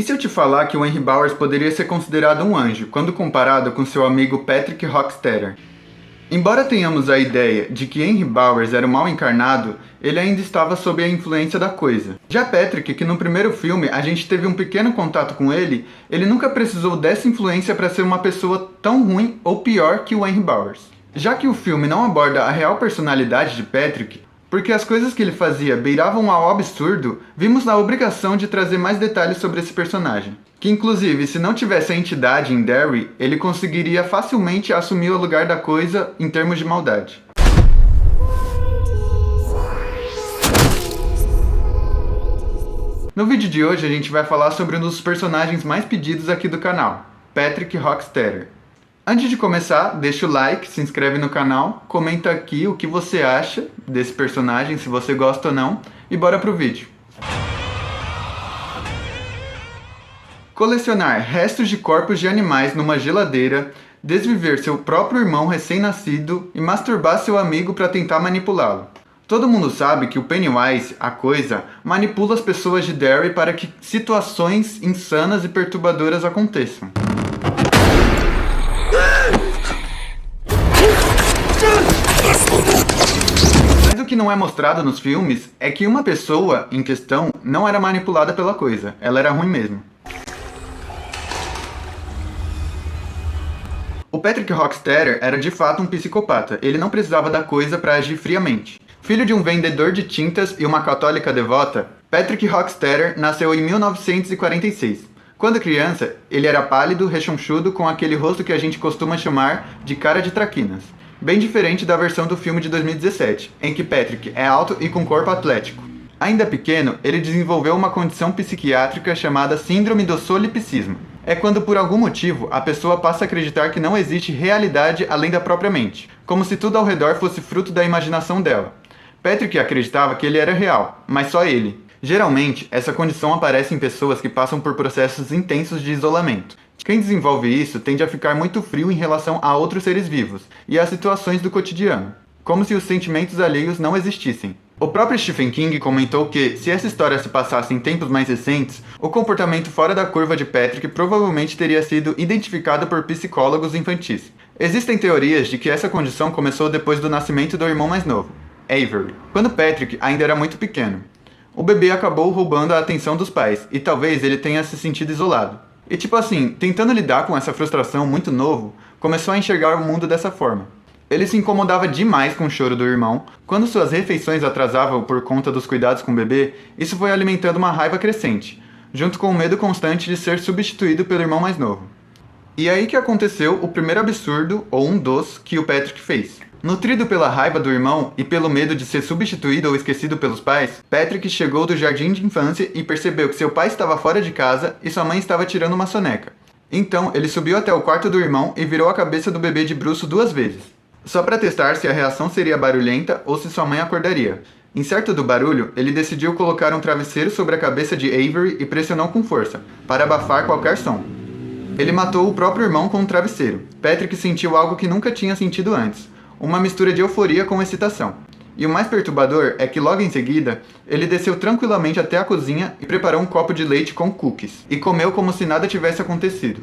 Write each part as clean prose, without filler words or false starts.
E se eu te falar que o Henry Bowers poderia ser considerado um anjo, quando comparado com seu amigo Patrick Hockstetter? Embora tenhamos a ideia de que Henry Bowers era o mal encarnado, ele ainda estava sob a influência da coisa. Já Patrick, que no primeiro filme a gente teve um pequeno contato com ele nunca precisou dessa influência para ser uma pessoa tão ruim ou pior que o Henry Bowers. Já que o filme não aborda a real personalidade de Patrick, porque as coisas que ele fazia beiravam ao absurdo, vimos na obrigação de trazer mais detalhes sobre esse personagem. Que inclusive, se não tivesse a entidade em Derry, ele conseguiria facilmente assumir o lugar da coisa em termos de maldade. No vídeo de hoje a gente vai falar sobre um dos personagens mais pedidos aqui do canal, Patrick Hockstetter. Antes de começar, deixa o like, se inscreve no canal, comenta aqui o que você acha desse personagem, se você gosta ou não, e bora pro vídeo. Colecionar restos de corpos de animais numa geladeira, desviver seu próprio irmão recém-nascido e masturbar seu amigo para tentar manipulá-lo. Todo mundo sabe que o Pennywise, a coisa, manipula as pessoas de Derry para que situações insanas e perturbadoras aconteçam. Mas o que não é mostrado nos filmes é que uma pessoa em questão não era manipulada pela coisa, ela era ruim mesmo. O Patrick Hockstetter era de fato um psicopata, ele não precisava da coisa para agir friamente. Filho de um vendedor de tintas e uma católica devota, Patrick Hockstetter nasceu em 1946. Quando criança, ele era pálido, rechonchudo, com aquele rosto que a gente costuma chamar de cara de traquinas. Bem diferente da versão do filme de 2017, em que Patrick é alto e com corpo atlético. Ainda pequeno, ele desenvolveu uma condição psiquiátrica chamada Síndrome do Solipsismo. É quando por algum motivo a pessoa passa a acreditar que não existe realidade além da própria mente, como se tudo ao redor fosse fruto da imaginação dela. Patrick acreditava que ele era real, mas só ele. Geralmente, essa condição aparece em pessoas que passam por processos intensos de isolamento. Quem desenvolve isso tende a ficar muito frio em relação a outros seres vivos e às situações do cotidiano, como se os sentimentos alheios não existissem. O próprio Stephen King comentou que, se essa história se passasse em tempos mais recentes, o comportamento fora da curva de Patrick provavelmente teria sido identificado por psicólogos infantis. Existem teorias de que essa condição começou depois do nascimento do irmão mais novo, Avery, quando Patrick ainda era muito pequeno. O bebê acabou roubando a atenção dos pais, e talvez ele tenha se sentido isolado. E tipo assim, tentando lidar com essa frustração muito novo, começou a enxergar o mundo dessa forma. Ele se incomodava demais com o choro do irmão. Quando suas refeições atrasavam por conta dos cuidados com o bebê, isso foi alimentando uma raiva crescente, junto com o medo constante de ser substituído pelo irmão mais novo. E aí que aconteceu o primeiro absurdo, ou um dos, que o Patrick fez. Nutrido pela raiva do irmão e pelo medo de ser substituído ou esquecido pelos pais, Patrick chegou do jardim de infância e percebeu que seu pai estava fora de casa e sua mãe estava tirando uma soneca. Então, ele subiu até o quarto do irmão e virou a cabeça do bebê de bruço 2 vezes, só para testar se a reação seria barulhenta ou se sua mãe acordaria. Incerto do barulho, ele decidiu colocar um travesseiro sobre a cabeça de Avery e pressionou com força, para abafar qualquer som. Ele matou o próprio irmão com um travesseiro. Patrick sentiu algo que nunca tinha sentido antes, uma mistura de euforia com excitação. E o mais perturbador é que logo em seguida, ele desceu tranquilamente até a cozinha e preparou um copo de leite com cookies, e comeu como se nada tivesse acontecido.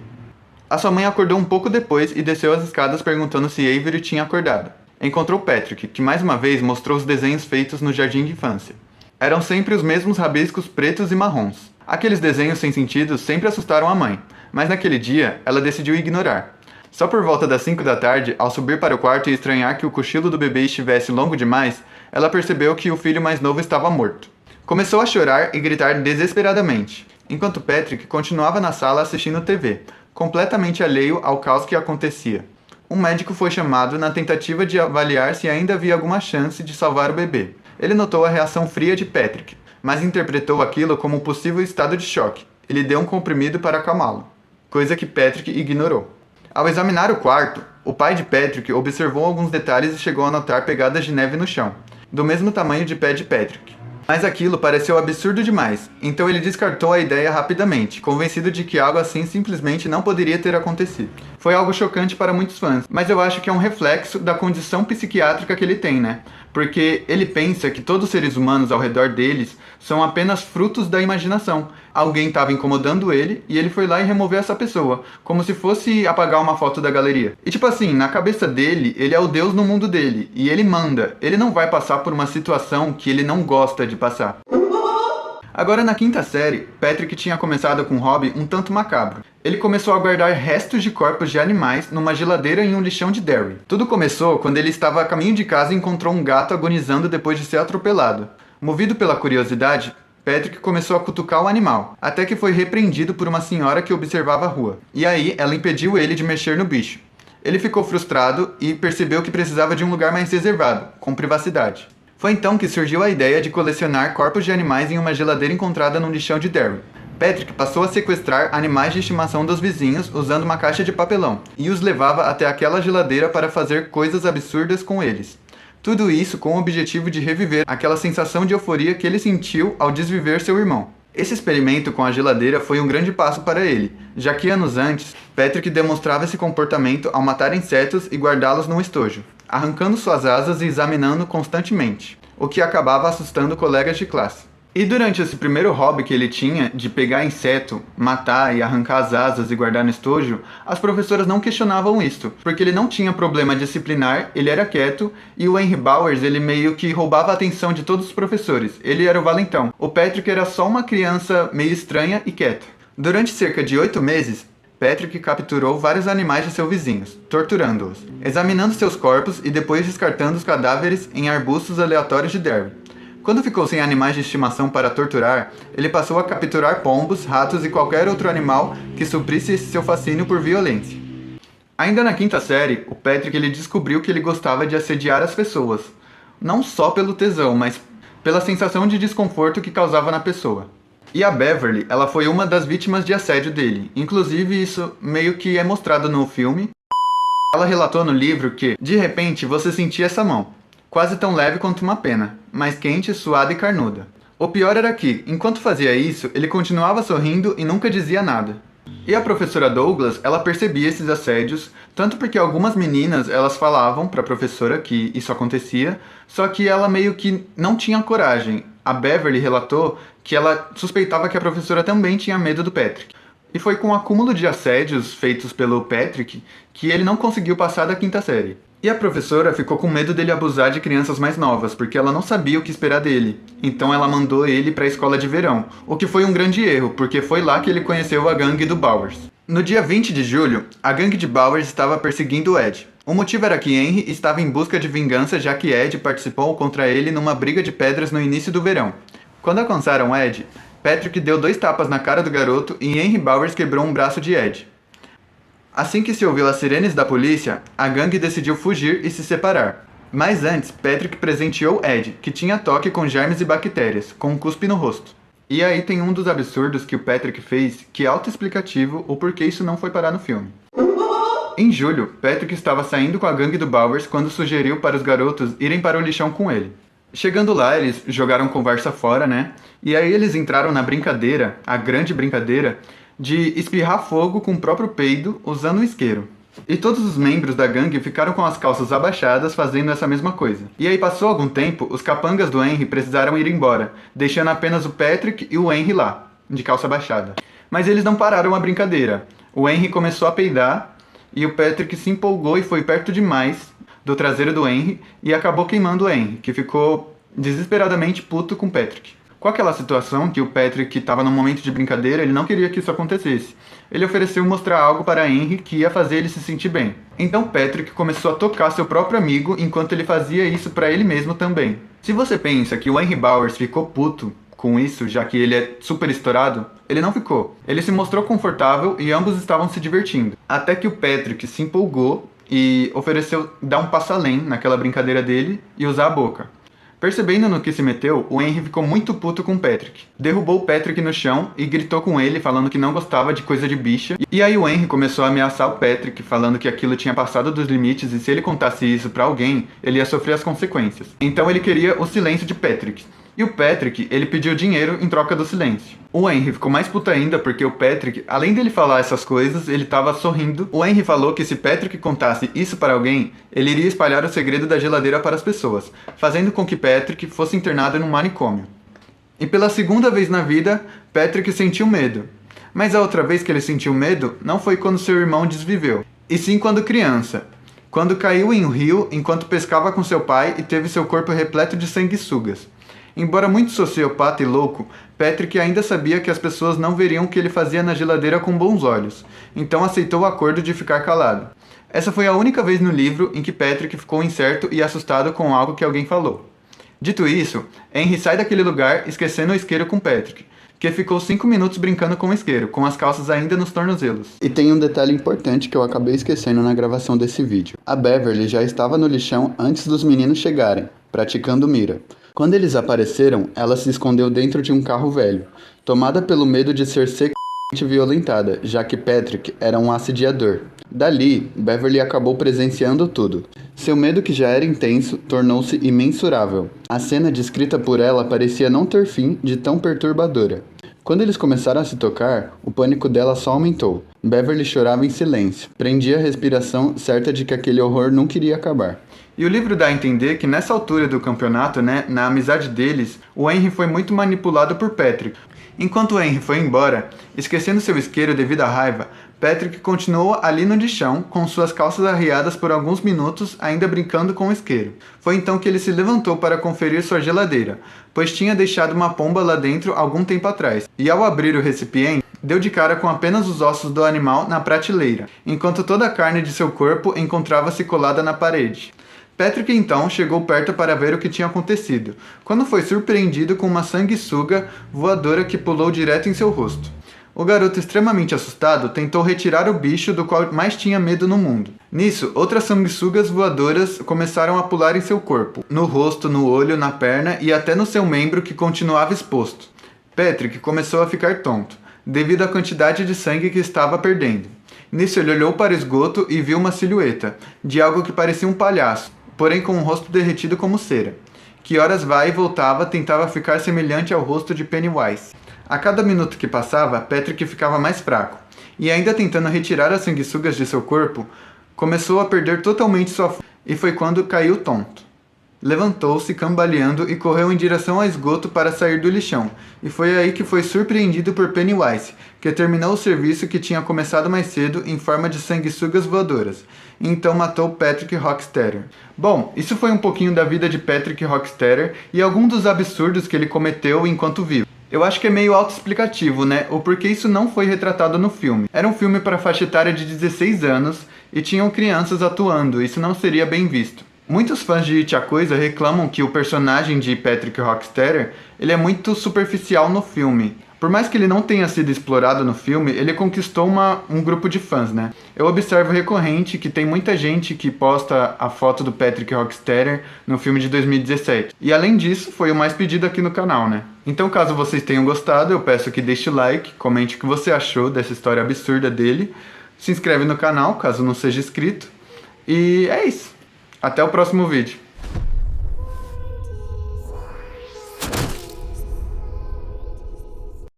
A sua mãe acordou um pouco depois e desceu as escadas perguntando se Avery tinha acordado. Encontrou Patrick, que mais uma vez mostrou os desenhos feitos no jardim de infância. Eram sempre os mesmos rabiscos pretos e marrons. Aqueles desenhos sem sentido sempre assustaram a mãe, mas naquele dia ela decidiu ignorar. Só por volta das 5 da tarde, ao subir para o quarto e estranhar que o cochilo do bebê estivesse longo demais, ela percebeu que o filho mais novo estava morto. Começou a chorar e gritar desesperadamente, enquanto Patrick continuava na sala assistindo TV, completamente alheio ao caos que acontecia. Um médico foi chamado na tentativa de avaliar se ainda havia alguma chance de salvar o bebê. Ele notou a reação fria de Patrick, mas interpretou aquilo como um possível estado de choque. Ele deu um comprimido para acalmá-lo, coisa que Patrick ignorou. Ao examinar o quarto, o pai de Patrick observou alguns detalhes e chegou a notar pegadas de neve no chão, do mesmo tamanho de pé de Patrick. Mas aquilo pareceu absurdo demais, então ele descartou a ideia rapidamente, convencido de que algo assim simplesmente não poderia ter acontecido. Foi algo chocante para muitos fãs, mas eu acho que é um reflexo da condição psiquiátrica que ele tem, né? Porque ele pensa que todos os seres humanos ao redor deles são apenas frutos da imaginação, alguém estava incomodando ele e ele foi lá e removeu essa pessoa, como se fosse apagar uma foto da galeria. E tipo assim, na cabeça dele, ele é o Deus no mundo dele e ele manda. Ele não vai passar por uma situação que ele não gosta de passar. Agora, na quinta série, Patrick tinha começado com um hobby um tanto macabro. Ele começou a guardar restos de corpos de animais numa geladeira em um lixão de Derry. Tudo começou quando ele estava a caminho de casa e encontrou um gato agonizando depois de ser atropelado. Movido pela curiosidade, Patrick começou a cutucar o animal, até que foi repreendido por uma senhora que observava a rua. E aí, ela impediu ele de mexer no bicho. Ele ficou frustrado e percebeu que precisava de um lugar mais reservado, com privacidade. Foi então que surgiu a ideia de colecionar corpos de animais em uma geladeira encontrada num lixão de Derry. Patrick passou a sequestrar animais de estimação dos vizinhos usando uma caixa de papelão e os levava até aquela geladeira para fazer coisas absurdas com eles. Tudo isso com o objetivo de reviver aquela sensação de euforia que ele sentiu ao desviver seu irmão. Esse experimento com a geladeira foi um grande passo para ele, já que anos antes, Patrick demonstrava esse comportamento ao matar insetos e guardá-los num estojo, arrancando suas asas e examinando constantemente, o que acabava assustando colegas de classe. E durante esse primeiro hobby que ele tinha, de pegar inseto, matar e arrancar as asas e guardar no estojo, as professoras não questionavam isto, porque ele não tinha problema disciplinar, ele era quieto, e o Henry Bowers, ele meio que roubava a atenção de todos os professores, ele era o valentão. O Patrick era só uma criança meio estranha e quieta. Durante cerca de 8 meses, Patrick capturou vários animais de seus vizinhos, torturando-os, examinando seus corpos e depois descartando os cadáveres em arbustos aleatórios de Derry. Quando ficou sem animais de estimação para torturar, ele passou a capturar pombos, ratos e qualquer outro animal que suprisse esse seu fascínio por violência. Ainda na quinta série, o Patrick ele descobriu que ele gostava de assediar as pessoas, não só pelo tesão, mas pela sensação de desconforto que causava na pessoa. E a Beverly, ela foi uma das vítimas de assédio dele, inclusive isso meio que é mostrado no filme. Ela relatou no livro que, de repente, você sentia essa mão, quase tão leve quanto uma pena, mas quente, suada e carnuda. O pior era que, enquanto fazia isso, ele continuava sorrindo e nunca dizia nada. E a professora Douglas, ela percebia esses assédios, tanto porque algumas meninas, elas falavam para a professora que isso acontecia, só que ela meio que não tinha coragem. A Beverly relatou que ela suspeitava que a professora também tinha medo do Patrick. E foi com o acúmulo de assédios feitos pelo Patrick que ele não conseguiu passar da quinta série. E a professora ficou com medo dele abusar de crianças mais novas, porque ela não sabia o que esperar dele. Então ela mandou ele para a escola de verão, o que foi um grande erro, porque foi lá que ele conheceu a gangue do Bowers. No dia 20 de julho, a gangue de Bowers estava perseguindo Ed. O motivo era que Henry estava em busca de vingança, já que Ed participou contra ele numa briga de pedras no início do verão. Quando alcançaram Ed, Patrick deu 2 tapas na cara do garoto e Henry Bowers quebrou um braço de Ed. Assim que se ouviu as sirenes da polícia, a gangue decidiu fugir e se separar. Mas antes, Patrick presenteou Ed, que tinha toque com germes e bactérias, com um cuspe no rosto. E aí tem um dos absurdos que o Patrick fez, que é autoexplicativo o porquê isso não foi parar no filme. Em julho, Patrick estava saindo com a gangue do Bowers quando sugeriu para os garotos irem para o lixão com ele. Chegando lá, eles jogaram conversa fora, né? E aí eles entraram na brincadeira, a grande brincadeira, de espirrar fogo com o próprio peido usando um isqueiro. E todos os membros da gangue ficaram com as calças abaixadas fazendo essa mesma coisa. E aí passou algum tempo, os capangas do Henry precisaram ir embora, deixando apenas o Patrick e o Henry lá, de calça baixada. Mas eles não pararam a brincadeira. O Henry começou a peidar e o Patrick se empolgou e foi perto demais do traseiro do Henry e acabou queimando o Henry, que ficou desesperadamente puto com o Patrick. Com aquela situação que o Patrick estava num momento de brincadeira, ele não queria que isso acontecesse. Ele ofereceu mostrar algo para Henry que ia fazer ele se sentir bem. Então Patrick começou a tocar seu próprio amigo enquanto ele fazia isso para ele mesmo também. Se você pensa que o Henry Bowers ficou puto com isso, já que ele é super estourado, ele não ficou. Ele se mostrou confortável e ambos estavam se divertindo. Até que o Patrick se empolgou e ofereceu dar um passo além naquela brincadeira dele e usar a boca. Percebendo no que se meteu, o Henry ficou muito puto com o Patrick. Derrubou o Patrick no chão e gritou com ele, falando que não gostava de coisa de bicha. E aí o Henry começou a ameaçar o Patrick, falando que aquilo tinha passado dos limites e se ele contasse isso pra alguém, ele ia sofrer as consequências. Então ele queria o silêncio de Patrick. E o Patrick, ele pediu dinheiro em troca do silêncio. O Henry ficou mais puto ainda porque o Patrick, além dele falar essas coisas, ele tava sorrindo. O Henry falou que se Patrick contasse isso para alguém, ele iria espalhar o segredo da geladeira para as pessoas, fazendo com que Patrick fosse internado num manicômio. E pela segunda vez na vida, Patrick sentiu medo. Mas a outra vez que ele sentiu medo não foi quando seu irmão desviveu, e sim quando criança. Quando caiu em um rio enquanto pescava com seu pai e teve seu corpo repleto de sanguessugas. Embora muito sociopata e louco, Patrick ainda sabia que as pessoas não veriam o que ele fazia na geladeira com bons olhos, então aceitou o acordo de ficar calado. Essa foi a única vez no livro em que Patrick ficou incerto e assustado com algo que alguém falou. Dito isso, Henry sai daquele lugar esquecendo o isqueiro com Patrick, que ficou 5 minutos brincando com o isqueiro, com as calças ainda nos tornozelos. E tem um detalhe importante que eu acabei esquecendo na gravação desse vídeo. A Beverly já estava no lixão antes dos meninos chegarem, praticando mira. Quando eles apareceram, ela se escondeu dentro de um carro velho, tomada pelo medo de ser sexualmente violentada, já que Patrick era um assediador. Dali, Beverly acabou presenciando tudo. Seu medo, que já era intenso, tornou-se imensurável. A cena descrita por ela parecia não ter fim de tão perturbadora. Quando eles começaram a se tocar, o pânico dela só aumentou. Beverly chorava em silêncio, prendia a respiração, certa de que aquele horror nunca iria acabar. E o livro dá a entender que nessa altura do campeonato, na amizade deles, o Henry foi muito manipulado por Patrick. Enquanto o Henry foi embora, esquecendo seu isqueiro devido à raiva, Patrick continuou ali no lixão, com suas calças arriadas por alguns minutos, ainda brincando com o isqueiro. Foi então que ele se levantou para conferir sua geladeira, pois tinha deixado uma pomba lá dentro algum tempo atrás, e ao abrir o recipiente, deu de cara com apenas os ossos do animal na prateleira, enquanto toda a carne de seu corpo encontrava-se colada na parede. Patrick então chegou perto para ver o que tinha acontecido, quando foi surpreendido com uma sanguessuga voadora que pulou direto em seu rosto. O garoto, extremamente assustado, tentou retirar o bicho do qual mais tinha medo no mundo. Nisso, outras sanguessugas voadoras começaram a pular em seu corpo, no rosto, no olho, na perna e até no seu membro que continuava exposto. Patrick começou a ficar tonto, devido à quantidade de sangue que estava perdendo. Nisso ele olhou para o esgoto e viu uma silhueta, de algo que parecia um palhaço, porém com um rosto derretido como cera, que horas vai e voltava tentava ficar semelhante ao rosto de Pennywise. A cada minuto que passava, Patrick ficava mais fraco, e ainda tentando retirar as sanguessugas de seu corpo, começou a perder totalmente sua força, e foi quando caiu tonto. Levantou-se cambaleando e correu em direção ao esgoto para sair do lixão, e foi aí que foi surpreendido por Pennywise, que terminou o serviço que tinha começado mais cedo em forma de sanguessugas voadoras, e então matou Patrick Hockstetter. Bom, isso foi um pouquinho da vida de Patrick Hockstetter e alguns dos absurdos que ele cometeu enquanto vivo. Eu acho que é meio autoexplicativo, o porquê isso não foi retratado no filme. Era um filme para faixa etária de 16 anos e tinham crianças atuando, isso não seria bem visto. Muitos fãs de It a Coisa reclamam que o personagem de Patrick Hockstetter, ele é muito superficial no filme. Por mais que ele não tenha sido explorado no filme, ele conquistou um grupo de fãs, Eu observo recorrente que tem muita gente que posta a foto do Patrick Hockstetter no filme de 2017. E além disso, foi o mais pedido aqui no canal, Então, caso vocês tenham gostado, eu peço que deixe o like, comente o que você achou dessa história absurda dele, se inscreve no canal, caso não seja inscrito. E é isso. Até o próximo vídeo.